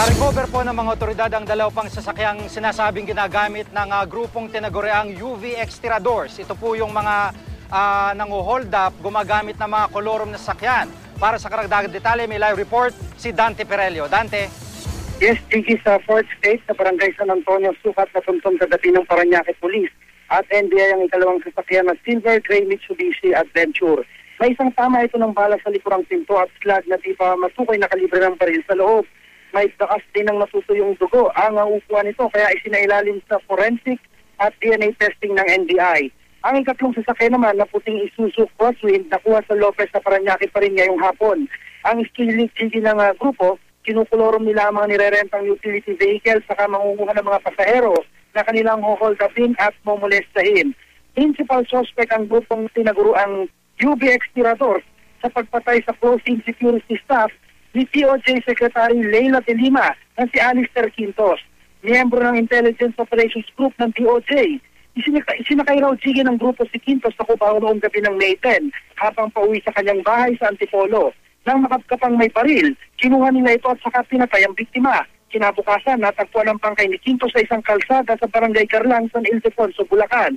Na-recover po ng mga otoridad ang dalaw pang sasakyang sinasabing ginagamit ng grupong tinaguriang UVX Tiradores. Ito po yung mga nangu-hold up, gumagamit ng mga kolorom na sasakyan. Para sa karagdagang detalye, may live report si Dante Perelio. Dante? Yes, Jiggy, sa 4th State sa Barangay San Antonio, sukat na tuntun kagabi ng Parañaque Police at NBI ang ikalawang sasakyan na Silver Gray Mitsubishi Adventure. May isang tama ito ng bala sa likurang pinto at slag na di pa matukoy na kalibre ng baril sa loob. May takas din ng natutuyong dugo ang upuan nito kaya isinailalim sa forensic at DNA testing ng NBI. Ang ikatlong sasakyan naman na puting Isuzu Crosswind nakuha sa Lopez sa Parañaque pa rin ngayong hapon. Ang skill ng grupo, kinukulorom nila ang mga nirerentang utility vehicle saka mangunguha ng mga pasahero na kanilang hold upin at momolestahin. Principal suspect ang grupong tinaguruang UVX Tiradores sa pagpatay sa closing security staff ni DOJ Secretary Leila de Lima na si Alistair Quintos. Miyembro ng Intelligence Operations Group ng DOJ. Isinakay raw Jiggy ng grupo si Quintos sa Cubao noong gabi ng May 10 habang pauwi sa kanyang bahay sa Antipolo. Nang makapkapang may baril, kinuha nila ito at saka pinatay ang biktima. Kinabukasan, natagpuan ang pangkay ni Quintos sa isang kalsada sa Barangay Carlang, San Ildefonso, Bulacan.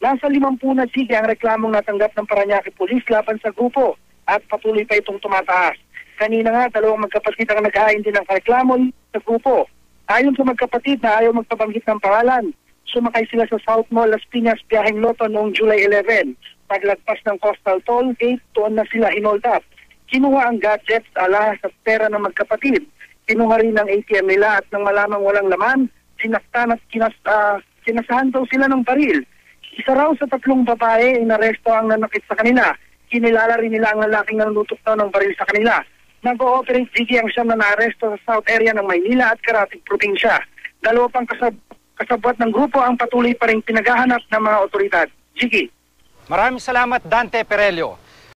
Nasa 50 na Jiggy ang reklamong natanggap ng Parañaque Police laban sa grupo at patuloy pa itong tumataas. Kanina nga, dalawang magkapatid ang nag-aayos din ng reklamo sa grupo. Ayon sa magkapatid na ayaw magpabanggit ng pangalan, sumakay sila sa South Mall, Las Piñas, biyaheng Loto noong July 11. Paglagpas ng Coastal Toll Gate, doon na sila hinold up. Kinuha ang gadgets, alahas at pera ng magkapatid. Kinuha rin ang ATM nila at nang malamang walang laman, sinaktan at kinasahan daw sila ng baril. Isa raw sa 3 babae, inaresto ang nanakit sa kanila. Kinilala rin nila ang lalaking nanutok daw ng baril sa kanila. Nag-ooperate Jiggy ang siyam na naaresto sa South area ng Maynila at Carating Probinsya. Dalawa pang kasabwat ng grupo ang patuloy pa rin pinaghahanap ng mga otoridad. Jiggy. Maraming salamat, Dante Perelio.